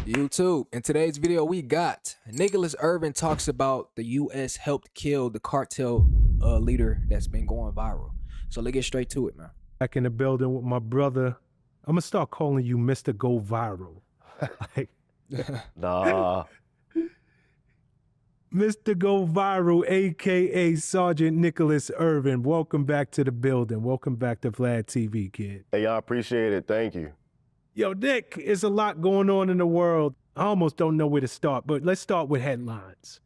YouTube. In today's video, we got Nicholas Irving talks about the U.S. helped kill the cartel leader that's been going viral. So let's get straight to it, man. Back in the building with my brother. I'm gonna start calling you Mr. Go Viral. Like, Nah. Mr. Go Viral, aka Sergeant Nicholas Irving. Welcome back to the building. Welcome back to Vlad TV, kid. Hey, I appreciate it. Thank you. Yo, Nick, there's a lot going on in the world. I almost don't know where to start, but let's start with headlines.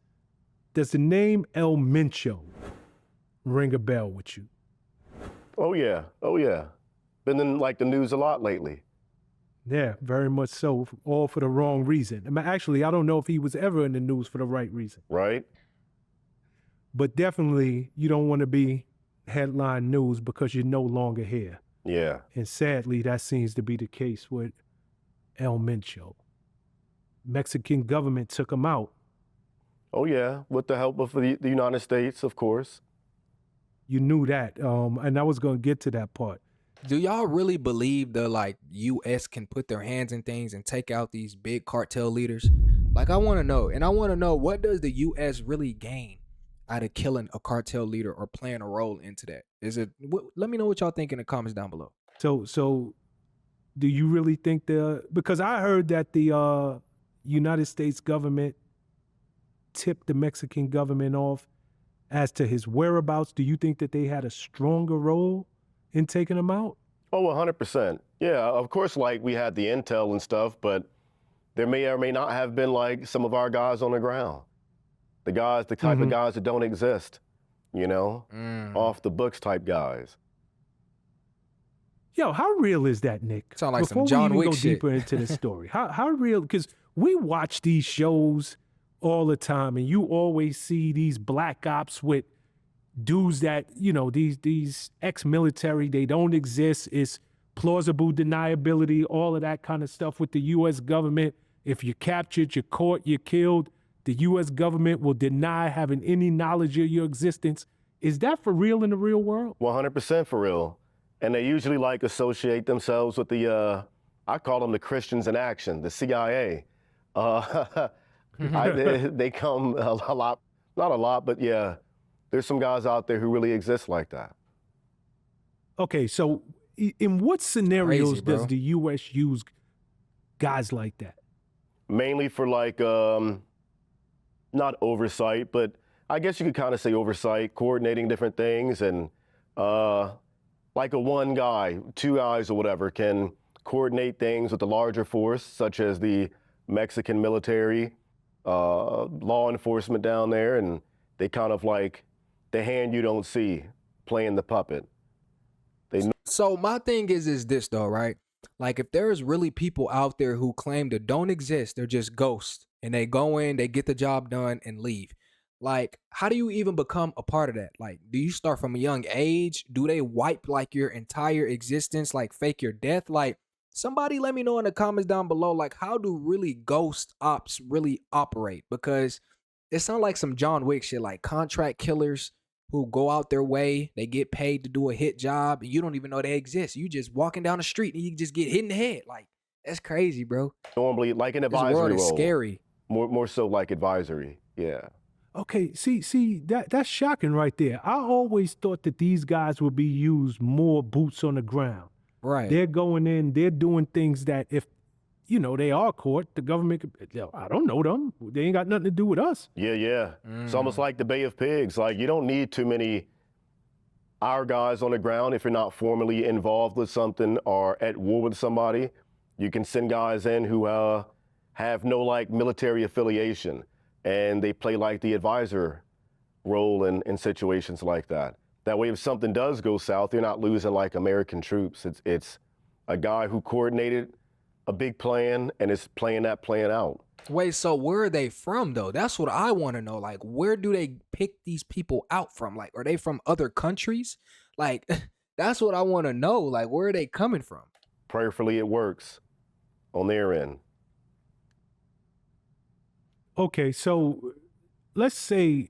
Does the name El Mencho ring a bell with you? Oh, yeah. Oh, yeah. Been in, the news a lot lately. Yeah, very much so, all for the wrong reason. I mean, actually, I don't know if he was ever in the news for the right reason. Right? But definitely, you don't want to be headline news because you're no longer here. Yeah. And sadly, that seems to be the case with El Mencho. Mexican government took him out. Oh, yeah. With the help of the United States, of course. You knew that, and I was going to get to that part. Do y'all really believe the U.S. can put their hands in things and take out these big cartel leaders? I want to know, and I want to know, what does the U.S. really gain out of killing a cartel leader or playing a role into that? Let me know what y'all think in the comments down below. So do you really think because I heard that the United States government tipped the Mexican government off as to his whereabouts. Do you think that they had a stronger role in taking him out? Oh, 100%. Yeah, of course, we had the intel and stuff, but there may or may not have been some of our guys on the ground. The type of guys that don't exist, off the books type guys. Yo, how real is that, Nick? Sound like Before some John we even Wick go shit. deeper into the story, how real? Because we watch these shows all the time, and you always see these black ops with dudes that, these ex-military, they don't exist. It's plausible deniability, all of that kind of stuff with the U.S. government. If you're captured, you're caught, you're killed, the U.S. government will deny having any knowledge of your existence. Is that for real in the real world? 100% for real. And they usually associate themselves with I call them the Christians in action, the CIA. They come a lot, not a lot, but yeah, there's some guys out there who really exist like that. Okay, so in what scenarios Crazy, bro. does the U.S. use guys like that? Mainly for not oversight, but I guess you could kind of say oversight, coordinating different things, and a one guy, two guys or whatever can coordinate things with the larger force, such as the Mexican military, law enforcement down there, and they kind of the hand you don't see, playing the puppet. So my thing is this though, right? If there's really people out there who claim to don't exist, they're just ghosts, and they go in, they get the job done and leave. How do you even become a part of that? Do you start from a young age? Do they wipe your entire existence, fake your death? Somebody let me know in the comments down below, how do really ghost ops really operate? Because it sounds like some John Wick shit, contract killers who go out their way, they get paid to do a hit job, and you don't even know they exist. You just walking down the street and you just get hit in the head. That's crazy, bro. Normally, an advisory this world is role. Scary. More so advisory, yeah. Okay, see, that's shocking right there. I always thought that these guys would be used more boots on the ground. Right. They're going in, they're doing things that if, they are caught, the government could, I don't know them. They ain't got nothing to do with us. Yeah. It's almost like the Bay of Pigs. You don't need too many our guys on the ground if you're not formally involved with something or at war with somebody. You can send guys in who have no military affiliation, and they play the advisor role in situations like that. That way, if something does go south, you're not losing American troops. It's a guy who coordinated a big plan and is playing that plan out. Wait, so where are they from though? That's what I want to know. Where do they pick these people out from? Are they from other countries? That's what I want to know. Where are they coming from? Prayerfully, it works on their end. Okay, so let's say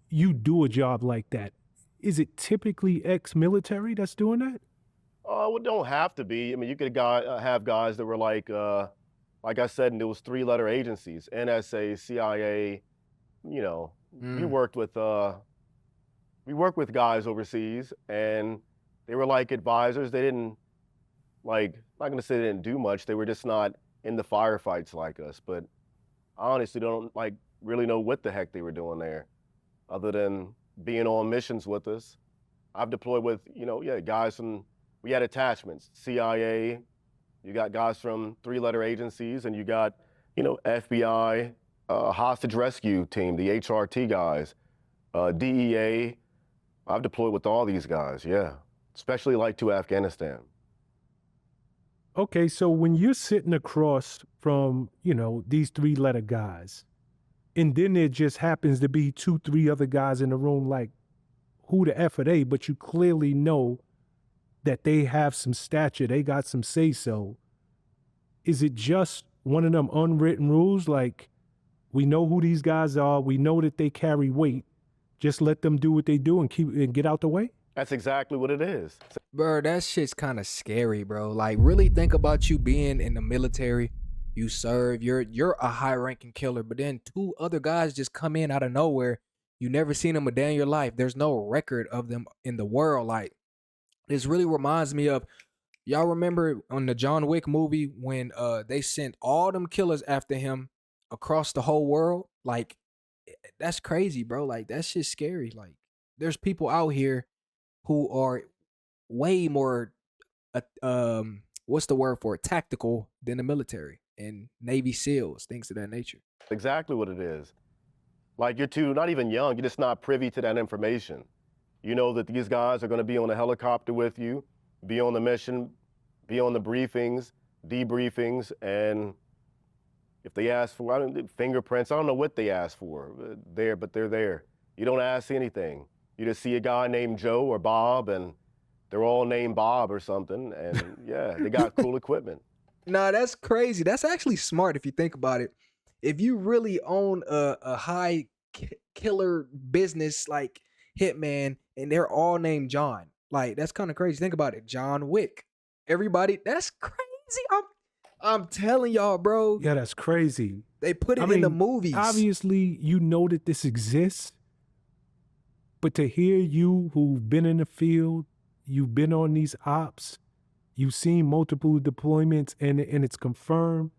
you do a job like that. Is it typically ex-military that's doing that? Well, it don't have to be. I mean, you could have guys that were like I said, there was 3-letter agencies, NSA, CIA. You know, we worked with guys overseas, and they were like advisors. They didn't like, I'm not gonna say they didn't do much. They were just not in the firefights like us. But I honestly don't like really know what the heck they were doing there, other than being on missions with us. I've deployed with, guys from, we had attachments, CIA, you got guys from 3-letter agencies, and you got, FBI, hostage rescue team, the HRT guys, DEA. I've deployed with all these guys, yeah, especially like to Afghanistan. Okay, so when you're sitting across from, these 3-letter guys, and then there just happens to be 2, 3 other guys in the room, like, who the F are they? But you clearly know that they have some stature, they got some say-so. Is it just one of them unwritten rules? Like, we know who these guys are, we know that they carry weight, just let them do what they do and get out the way? That's exactly what it is. Bro, that shit's kind of scary, bro. Like, really think about you being in the military. You serve, you're a high-ranking killer, but then 2 other guys just come in out of nowhere. You never seen them a day in your life. There's no record of them in the world. Like, this really reminds me of, y'all remember on the John Wick movie when they sent all them killers after him across the whole world? Like, that's crazy, bro. Like, that shit's scary. Like, there's people out here who are way more what's the word for it, tactical than the military and Navy SEALs, things of that nature. Exactly what it is. Like, you're not even young, you're just not privy to that information. You know that these guys are going to be on a helicopter with you, be on the mission, be on the briefings, debriefings, and if they ask for fingerprints, I don't know what they ask for there, but they're there. You don't ask anything. You just see a guy named Joe or Bob, and they're all named Bob or something, and yeah, they got cool equipment. Nah, that's crazy. That's actually smart if you think about it. If you really own a high killer business like Hitman, and they're all named John, like, that's kind of crazy. Think about it. John Wick. Everybody, that's crazy. I'm telling y'all, bro. Yeah, that's crazy. They put it in the movies. Obviously, you know that this exists, but to hear you who've been in the field, you've been on these ops, you've seen multiple deployments, and it's confirmed,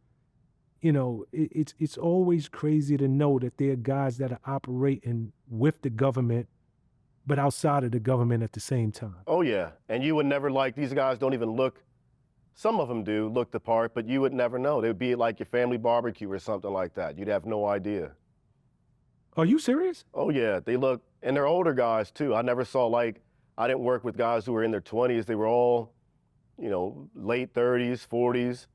it's always crazy to know that there are guys that are operating with the government, but outside of the government at the same time. Oh, yeah. And you would never, like, these guys don't even look, some of them do look the part, but you would never know. They would be like your family barbecue or something like that. You'd have no idea. Are you serious? Oh, yeah. They look, and they're older guys, too. I never saw, like, I didn't work with guys who were in their 20s. They were all, late 30s, 40s,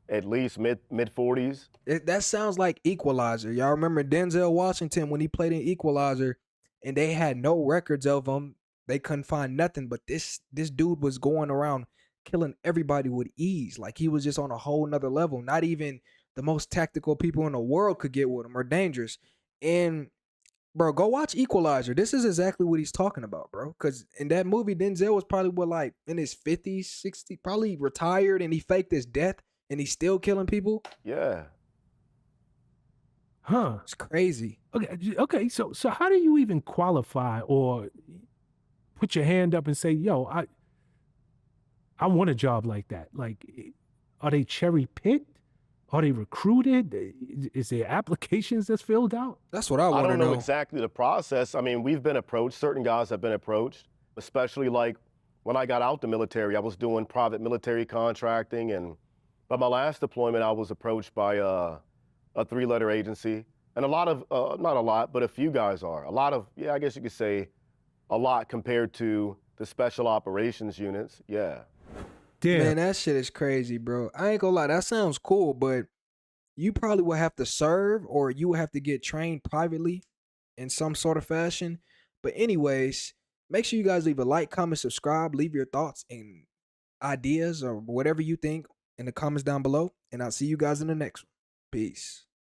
at least mid 40s. That sounds like Equalizer. Y'all remember Denzel Washington when he played in Equalizer, and they had no records of him. They couldn't find nothing, but this dude was going around killing everybody with ease. Like, he was just on a whole nother level. Not even the most tactical people in the world could get with him, or dangerous. And bro, go watch Equalizer. This is exactly what he's talking about, bro. Because in that movie, Denzel was probably like in his 50s, 60s, probably retired, and he faked his death, and he's still killing people. Yeah. Huh. It's crazy. Okay. So how do you even qualify or put your hand up and say, yo, I want a job like that? Like, are they cherry picked? Are they recruited? Is there applications that's filled out? That's what I want to know. I don't know exactly the process. I mean, we've been approached. Certain guys have been approached, especially like when I got out the military, I was doing private military contracting. But my last deployment, I was approached by a 3-letter agency. And a lot of, not a lot, but a few guys are. A lot of, yeah, I guess you could say a lot compared to the special operations units. Yeah. Damn. Man, that shit is crazy, bro. I ain't gonna lie, that sounds cool, but you probably will have to serve, or you will have to get trained privately in some sort of fashion. But anyways, make sure you guys leave a like, comment, subscribe, leave your thoughts and ideas or whatever you think in the comments down below. And I'll see you guys in the next one. Peace.